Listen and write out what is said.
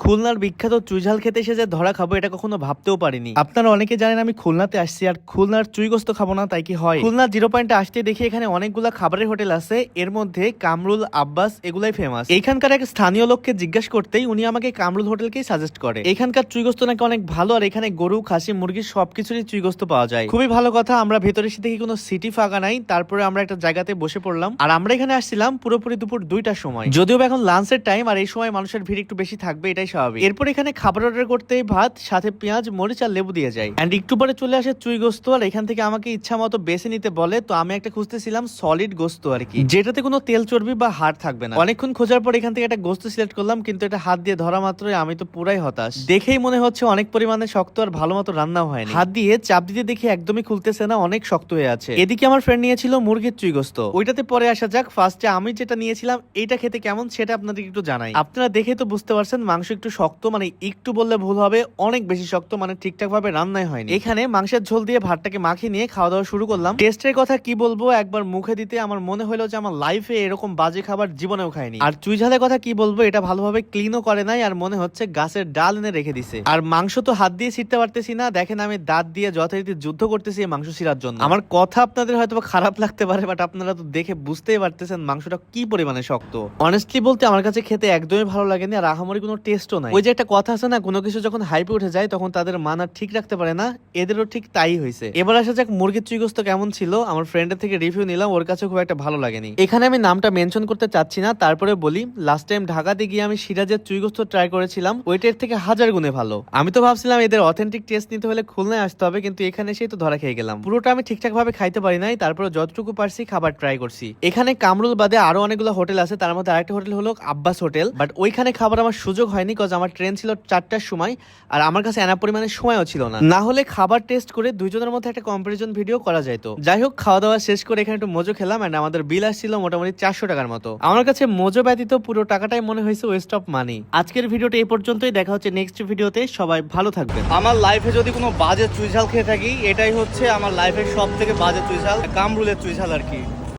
খুলনার বিখ্যাত চুইঝাল খেতে এসে যে ধরা খাবো এটা কখনো ভাবতেও পারিনি। আপনারা অনেকে জানেন আমি খুলনাতে আসছি, আর খুলনার চুইগোস্ত খাবো না তাই কি হয়? খুলনার 0 পয়েন্টে আসতে দেখি এখানে অনেকগুলা খাবারের হোটেল আছে, এর মধ্যে কামরুল, আব্বাস এগুলাই ফেমাস। এখানকার এক স্থানীয় লোককে জিজ্ঞেস করতেই উনি আমাকে কামরুল হোটেলকেই সাজেস্ট করে। এখানকার চুইগোস্ত নাকি অনেক ভালো, আর এখানে গরু, খাসি, মুরগির সবকিছুরই চুইগোস্ত পাওয়া যায়। খুবই ভালো কথা। আমরা ভেতরে এসে দেখি কোনো সিটি ফাঁকা নাই, তারপরে আমরা একটা জায়গাতে বসে পড়লাম। আর আমরা এখানে আসছিলাম পুরোপুরি দুপুর 2টার সময়, যদিও এখন লাঞ্চের টাইম, আর এই সময় মানুষের ভিড় একটু বেশি থাকবে, এটাই স্বাভাবিক। এরপর এখানে খাবার অর্ডার করতেই ভাত, সাথে পেঁয়াজ, মরিচ আর লেবু দিয়ে যায়। এন্ড একটু পরে চলে আসে চুই গোস্ত, আর এখান থেকে আমাকে ইচ্ছা মতো বেছে নিতে বলে। তো আমি একটা খুঁজতেছিলাম সলিড গোস্ত আর কি, যেটাতে কোনো তেল চর্বি বা হাড় থাকবে না। অনেকক্ষণ খোঁজার পর এখান থেকে একটা গোস্ত সিলেক্ট করলাম, কিন্তু এটা হাত দিয়ে ধরা মাত্রই আমি তো পুরাই হতাশ। দেখেই মনে হচ্ছে অনেক পরিমাণে শক্ত, আর ভালো মতো রান্নাও হয়নি। হাত দিয়ে চাপ দিতে দেখি একদমই খুলতেছে না, অনেক শক্ত হয়ে আছে। এদিকে আমার ফ্রেন্ড নিয়েছিল মুরগির চুই গোস্ত, ওইটাতে পরে আসা যাক। ফার্স্টে আমি যেটা নিয়েছিলাম এইটা খেতে কেমন সেটা আপনাদের একটু জানাই। আপনারা দেখে তো বুঝতে পারছেন মাংস একটু শক্ত, মানে একটু বললে ভুল হবে, অনেক বেশি শক্ত, মানে ঠিকঠাক ভাবে রান্নাই হয়নি। এখানে মাংসের ঝোল দিয়ে ভাতটাকে মাখিয়ে নিয়ে খাওয়া দাওয়া শুরু করলাম। টেস্টের কথা কি বলবো, একবার মুখে দিতে আমার মনে হলো যে আমার লাইফে এরকম বাজে খাবার জীবনেও খাইনি। আর চুই ঝালের কথা কি বলবো, এটা ভালোভাবে ক্লিনও করে নাই, আর মনে হচ্ছে গাছের ডাল এনে রেখে দিছে। আর মাংস তো হাত দিয়ে ছিঁড়তে পারতেছি না, দেখেন আমি দাঁত দিয়ে যথারীতি যুদ্ধ করতেছি এই মাংস ছিঁড়ার জন্য। আমার কথা আপনাদের হয়তো খারাপ লাগতে পারে, বাট আপনারা তো দেখে বুঝতেই পারতেছেন মাংসটা কি পরিমাণে শক্ত। অনেস্টলি বলতে আমার কাছে খেতে একদমই ভালো লাগেনি, আর আহামরি কোনো টেস্টও নাই। ওই যে একটা কথা আছে না, কোনো কিছু যখন হাইপে উঠে যায় তখন তাদের মান আর ঠিক রাখতে পারে না, এদেরও ঠিক তাই হয়েছে। এবার আসা যাক মুরগির চুইগোস্ত কেমন ছিল। আমার ফ্রেন্ডের থেকে রিভিউ নিলাম, ওর কাছে খুব একটা ভালো লাগেনি। এখানে আমি নামটা মেনশন করতে চাচ্ছি না, তারপরে বলি লাস্ট টাইম ঢাকাতে গিয়ে আমি সিরাজের চুইগোস্ত ট্রাই করেছিলাম, ওইটার থেকে 1000 গুণে ভালো। আমি তো ভাবছিলাম এদের অথেন্টিক টেস্ট নিতে হলে খুলনায় আসতে হবে, কিন্তু এখানে এসেই তো ধরা খেয়ে গেলাম। পুরোটা আমি ঠিকঠাক ভাবে খাইতে পারি নাই, তারপরে যতটুকু পারছি খাবার ট্রাই করছি। এখানে কামরুল বাদে আরো অনেকগুলো হোটেল আছে, তার মধ্যে আরেকটা হোটেল হলো আব্বাস হোটেল, বাট ওইখানে খাবার আমার সুযোগ হয়নি, কজ আমার ট্রেন ছিল 4টার সময়, আর আমার কাছে এনা পরিমাণে সময়ও ছিল না। না হলে খাবার টেস্ট করে দুইজনের মধ্যে একটা কম্পারিজন ভিডিও করা যেত। যাই হোক, খাওয়া দাওয়া শেষ করে এখানে একটু মোজো খেলাম, এন্ড আমাদের বিল আসছিল মোটামুটি 400 টাকার মতো। আমার কাছে মোজো ব্যতীত পুরো টাকাটাই মনে হয়েছে ওয়েস্ট অফ মানি। আজকের ভিডিওটা এই পর্যন্তই, দেখা হচ্ছে নেক্সট ভিডিওতে। সবাই ভালো থাকবেন। আমার লাইফে যদি কোনো বাজে চুইঝাল খেয়ে থাকি, এটাই হচ্ছে আমার লাইফের সব থেকে বাজে চুইঝাল, কামরুলের চুইঝাল আর কি।